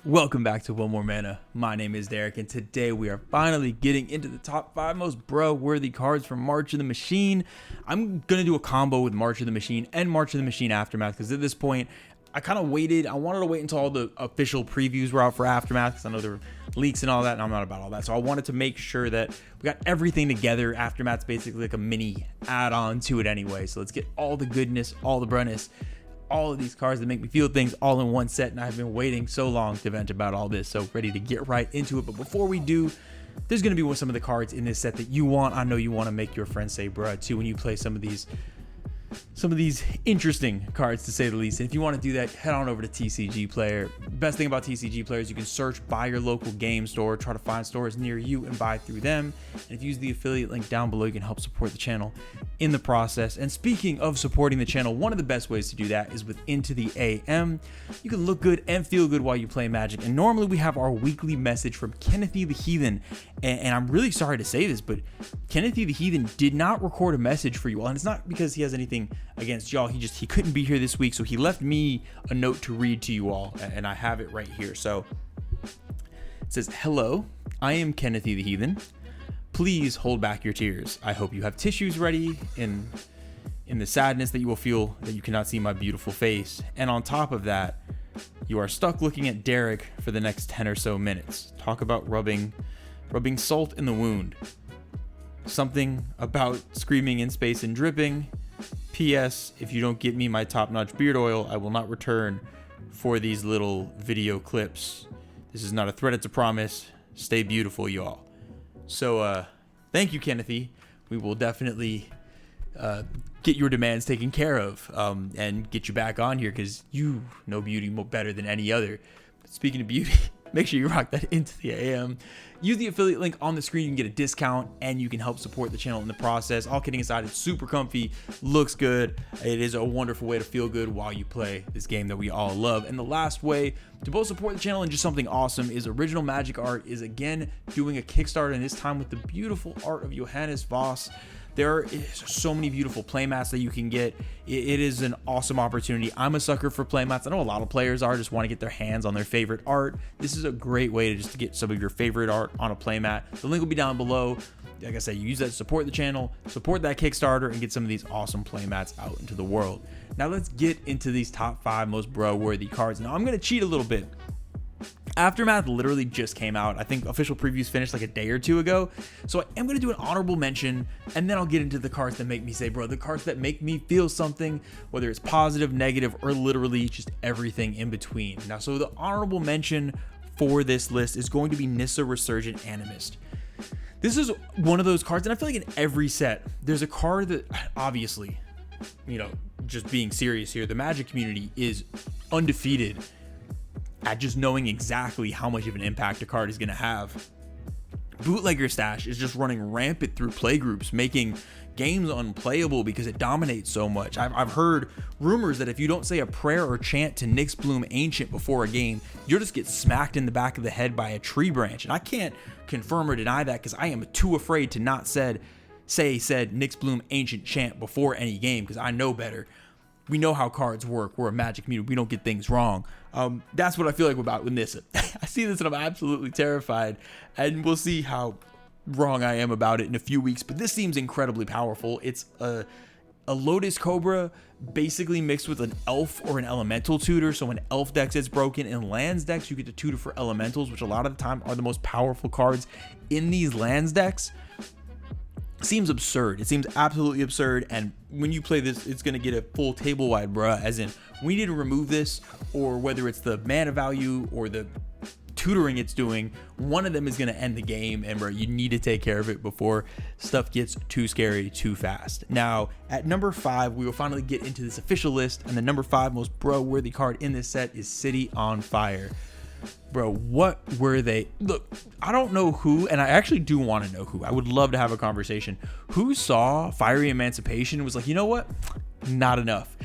Welcome back to One More Mana. My name is Derik, and today we are finally getting into the top 5 most bro-worthy cards from March of the Machine. I'm going to do a combo with March of the Machine and March of the Machine Aftermath, because at this point, I kind of waited. I wanted to wait until all the official previews were out for Aftermath, because I know there were leaks and all that, and I'm not about all that. So I wanted to make sure that we got everything together. Aftermath's basically like a mini add-on to it anyway. So let's get all the goodness, all the bruness, all of these cards that make me feel things all in one set, and I've been waiting so long to vent about all this, so ready to get right into it. But before we do, there's going to be some of the cards in this set that you want. I know you want to make your friends say bruh too when you play some of these interesting cards, to say the least. And if you want to do that, head on over to TCG Player. Best thing about TCG Player is you can search by your local game store, try to find stores near you and buy through them. And if you use the affiliate link down below, you can help support the channel in the process. And speaking of supporting the channel, one of the best ways to do that is with Into the AM. You can look good and feel good while you play Magic. And normally we have our weekly message from Kennethy the Heathen. And I'm really sorry to say this, but Kennethy the Heathen did not record a message for you all. And it's not because he has anything against y'all. He couldn't be here this week, so he left me a note to read to you all, and I have it right here. So it says, "Hello, I am Kennethy the Heathen. Please hold back your tears. I hope you have tissues ready in the sadness that you will feel that you cannot see my beautiful face. And on top of that, you are stuck looking at Derik for the next 10 or so minutes. Talk about rubbing salt in the wound. Something about screaming in space and dripping. P.S. If you don't get me my top-notch beard oil, I will not return for these little video clips. This is not a threat, it's a promise. Stay beautiful, y'all." So, thank you, Kennethy. We will definitely get your demands taken care of and get you back on here, because you know beauty better than any other. But speaking of beauty, make sure you rock that Into the AM. Use the affiliate link on the screen. You can get a discount and you can help support the channel in the process. All kidding aside, it's super comfy, looks good. It is a wonderful way to feel good while you play this game that we all love. And the last way to both support the channel and just something awesome is Original Magic Art is again doing a Kickstarter, and this time with the beautiful art of Johannes Voss. There is so many beautiful playmats that you can get. It is an awesome opportunity. I'm a sucker for playmats. I know a lot of players are, just want to get their hands on their favorite art. This is a great way to get some of your favorite art on a playmat. The link will be down below. Like I said, you use that to support the channel, support that Kickstarter, and get some of these awesome playmats out into the world. Now let's get into these top 5 most bro-worthy cards. Now I'm going to cheat a little bit. Aftermath literally just came out. I think official previews finished like a day or two ago. So I am going to do an honorable mention, and then I'll get into the cards that make me say, bro, the cards that make me feel something, whether it's positive, negative, or literally just everything in between. Now, so the honorable mention for this list is going to be Nissa Resurgent Animist. This is one of those cards, and I feel like in every set, there's a card that obviously, just being serious here, the Magic community is undefeated at just knowing exactly how much of an impact a card is going to have. Bootlegger Stash is just running rampant through playgroups, making games unplayable because it dominates so much. I've heard rumors that if you don't say a prayer or chant to Nyx Bloom Ancient before a game, you'll just get smacked in the back of the head by a tree branch. And I can't confirm or deny that, because I am too afraid to not say said Nyx Bloom Ancient chant before any game, because I know better. We know how cards work. We're a Magic community. We don't get things wrong. That's what I feel like about Nissa. I see this and I'm absolutely terrified. And we'll see how wrong I am about it in a few weeks. But this seems incredibly powerful. It's a Lotus Cobra basically mixed with an Elf or an Elemental tutor. So when Elf decks is broken, in Lands decks you get to tutor for Elementals, which a lot of the time are the most powerful cards in these Lands decks. Seems absurd. It seems absolutely absurd, and when you play this, it's going to get a full table wide bruh, as in we need to remove this, or whether it's the mana value or the tutoring it's doing, one of them is going to end the game, and bro, you need to take care of it before stuff gets too scary too fast. Now at number 5, we will finally get into this official list, and the number 5 most bro worthy card in this set is City on Fire. Bro, what were they? Look, I don't know who, and I actually do want to know who. I would love to have a conversation. Who saw Fiery Emancipation and was like, you know what? Not enough.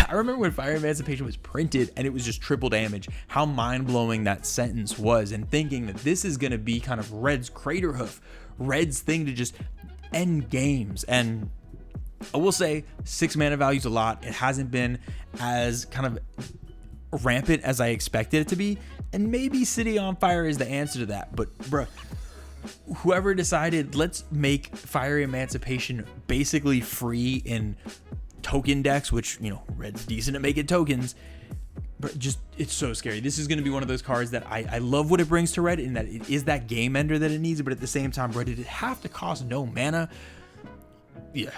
I remember when Fiery Emancipation was printed and it was just triple damage, how mind-blowing that sentence was, and thinking that this is going to be kind of Red's Craterhoof, Red's thing to just end games. And I will say 6 mana value is a lot. It hasn't been as kind of rampant as I expected it to be, and maybe City on Fire is the answer to that. But bruh, whoever decided, let's make Fire Emancipation basically free in token decks, which, you know, Red's decent at making tokens, but just, it's so scary. This is going to be one of those cards that I love what it brings to Red, in that it is that game ender that it needs, but at the same time, Red, did it have to cost no mana? Yeah.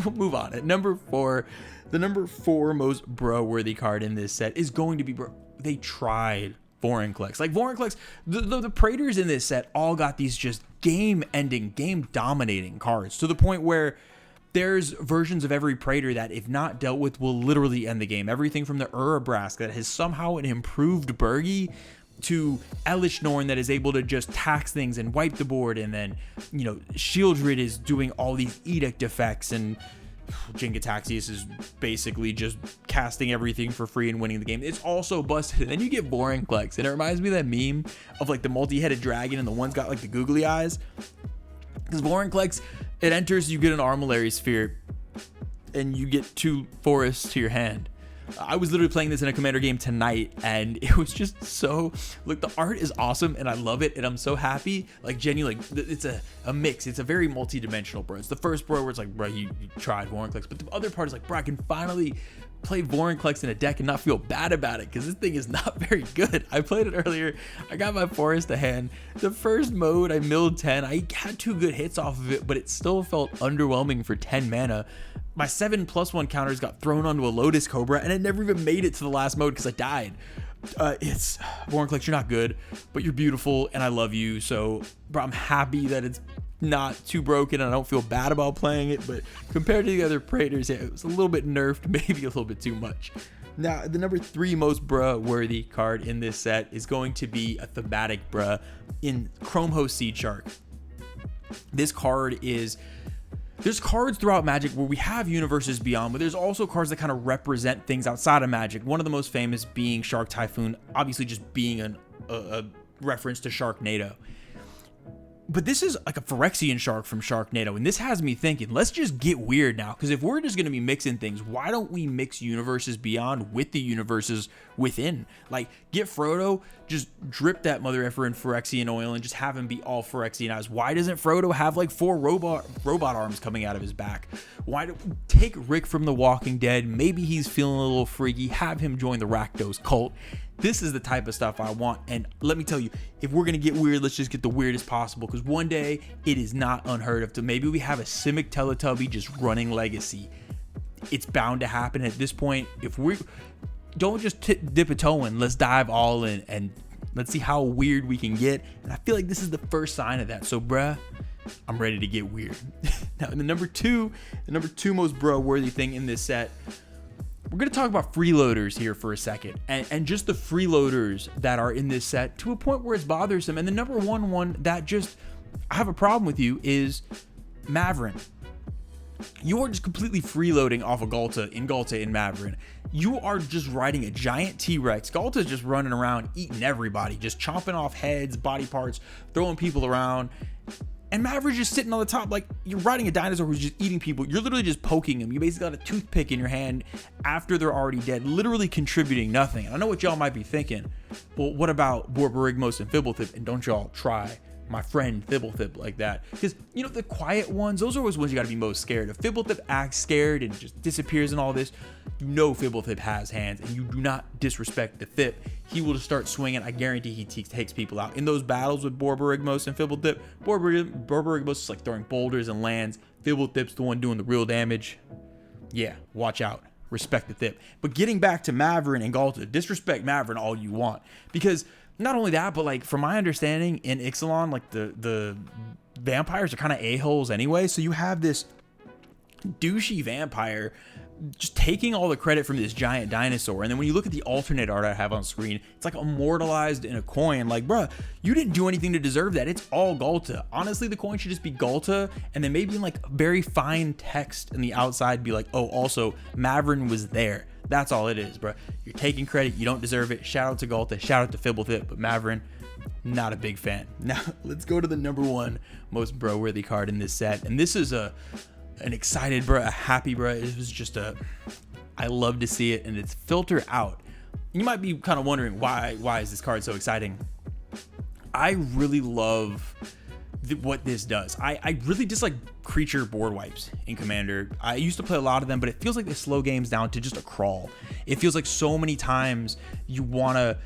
We'll move on. At number 4, the number 4 most bro-worthy card in this set is going to be, bro, they tried Vorinclex. Like, Vorinclex, the Praetors in this set all got these just game-ending, game-dominating cards, to the point where there's versions of every Praetor that, if not dealt with, will literally end the game. Everything from the Urabrask that has somehow an improved Burgi, to Elish Norn that is able to just tax things and wipe the board, and then, you know, Shieldred is doing all these Edict effects, and Jin-Gitaxias is basically just casting everything for free and winning the game. It's also busted. And then you get Vorinclex, and it reminds me of that meme of like the multi-headed dragon, and the one's got like the googly eyes. Because Vorinclex, it enters, you get an Armillary Sphere, and you get 2 forests to your hand. I was literally playing this in a Commander game tonight, and it was just so, look, the art is awesome, and I love it, and I'm so happy. Like, genuinely, like, it's a mix. It's a very multi-dimensional, bro. It's the first bro where it's like, bro, you tried Vorinclex, but the other part is like, bro, I can finally play Vorinclex in a deck and not feel bad about it, because this thing is not very good. I played it earlier. I got my forest to hand. The first mode, I milled 10. I had 2 good hits off of it, but it still felt underwhelming for 10 mana. My 7+1 counters got thrown onto a Lotus Cobra, and it never even made it to the last mode because I died. It's Vorinclex, you're not good, but you're beautiful, and I love you. So, bro, I'm happy that it's not too broken, and I don't feel bad about playing it. But compared to the other Praetors, yeah, it was a little bit nerfed, maybe a little bit too much. Now, the number 3 most bruh-worthy card in this set is going to be a thematic bruh in Chrome Host Seed Shark. This card is... There's cards throughout Magic where we have universes beyond, but there's also cards that kind of represent things outside of Magic. One of the most famous being Shark Typhoon, obviously just being a reference to Sharknado. But this is like a Phyrexian shark from Sharknado, and this has me thinking, let's just get weird now, because if we're just going to be mixing things, why don't we mix universes beyond with the universes within? Like, get Frodo, just drip that mother effer in Phyrexian oil and just have him be all Phyrexianized. Why doesn't Frodo have like 4 robot arms coming out of his back? Why do take Rick from The Walking Dead? Maybe he's feeling a little freaky. Have him join the Rakdos cult. This is the type of stuff I want, and let me tell you, if we're gonna get weird, let's just get the weirdest possible, because one day it is not unheard of to maybe we have a Simic Teletubby just running Legacy. It's bound to happen at this point. If we don't just dip a toe in, let's dive all in and let's see how weird we can get. And I feel like this is the first sign of that. So, bruh, I'm ready to get weird. Now, in the number two most bro-worthy thing in this set, we're going to talk about freeloaders here for a second, and just the freeloaders that are in this set to a point where it's bothersome. And the number one that just I have a problem with you is Maverin. You are just completely freeloading off of Ghalta in Maverin. You are just riding a giant T-Rex. Galta's just running around eating everybody, just chomping off heads, body parts, throwing people around. And Maverick's just sitting on the top like you're riding a dinosaur who's just eating people. You're literally just poking them. You basically got a toothpick in your hand after they're already dead, literally contributing nothing. I know what y'all might be thinking. Well, what about Borborygmos and Fibblethip? And don't y'all try my friend Fibblethip like that. Because, you know, the quiet ones, those are always ones you got to be most scared of. Fibblethip acts scared and just disappears and all this. You know Fibblethip has hands, and you do not disrespect the Thip. He will just start swinging. I guarantee he takes people out. In those battles with Borborygmos and Fibblethip, Borborygmos is like throwing boulders and lands. Fibblethip's the one doing the real damage. Yeah, watch out. Respect the Thip. But getting back to Maverin and Ghalta, disrespect Maverin all you want. Because not only that, but like from my understanding in Ixalan, like the vampires are kind of a-holes anyway. So you have this douchey vampire just taking all the credit from this giant dinosaur. And then when you look at the alternate art I have on screen, it's like immortalized in a coin. Like, bruh, you didn't do anything to deserve that. It's all Ghalta. Honestly, the coin should just be Ghalta, and then maybe in like very fine text in the outside be like, oh, also Maverin was there. That's all it is, bro. You're taking credit. You don't deserve it. Shout out to Ghalta. Shout out to Fibblethip. But Maverin, not a big fan. Now, let's go to the number one most bro-worthy card in this set. And this is an excited bro, a happy bro. It was just I love to see it. And it's Filter Out. You might be kind of wondering why is this card so exciting? I really love what this does. I really dislike creature board wipes in Commander. I used to play a lot of them, but it feels like they slow games down to just a crawl. It feels like so many times you want to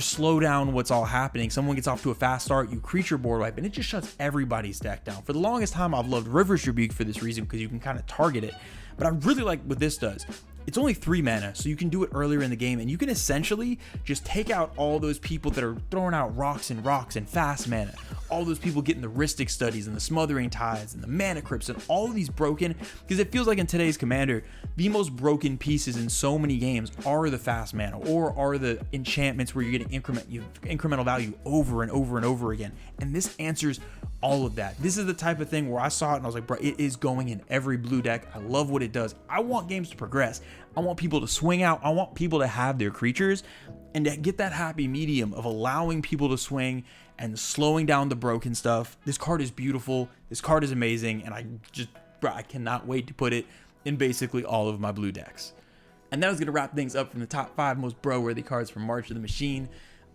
slow down what's all happening. Someone gets off to a fast start, you creature board wipe, and it just shuts everybody's deck down. For the longest time, I've loved River's Rebuke for this reason, because you can kind of target it. But I really like what this does. It's only 3 mana, so you can do it earlier in the game, and you can essentially just take out all those people that are throwing out rocks and fast mana. All those people getting the Rhystic Studies and the Smothering Tides and the Mana Crypts and all of these broken, because it feels like in today's Commander, the most broken pieces in so many games are the fast mana, or are the enchantments where you're getting incremental value over and over and over again. And this answers all of that. This is the type of thing where I saw it and I was like, bro, it is going in every blue deck. I love what it does. I want games to progress. I want people to swing out. I want people to have their creatures and to get that happy medium of allowing people to swing and slowing down the broken stuff. This card is beautiful. This card is amazing. And I cannot wait to put it in basically all of my blue decks. And that was going to wrap things up from the top 5 most bro-worthy cards from March of the Machine.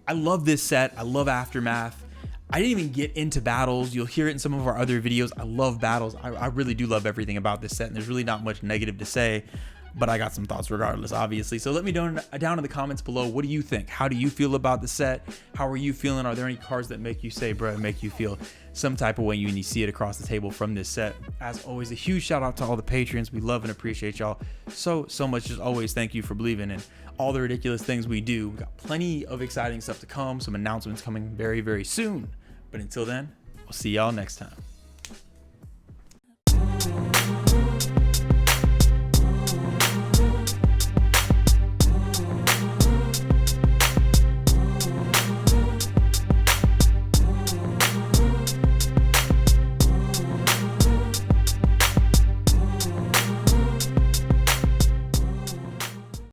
I love this set. I love Aftermath. I didn't even get into battles. You'll hear it in some of our other videos. I love battles. I really do love everything about this set, and there's really not much negative to say, but I got some thoughts regardless, obviously. So let me know down in the comments below, what do you think? How do you feel about the set? How are you feeling? Are there any cards that make you say, bro, make you feel some type of way when you see it across the table from this set? As always, a huge shout out to all the patrons. We love and appreciate y'all so much. Just always thank you for believing in all the ridiculous things we do. We got plenty of exciting stuff to come, some announcements coming very, very soon. But until then, we'll see y'all next time.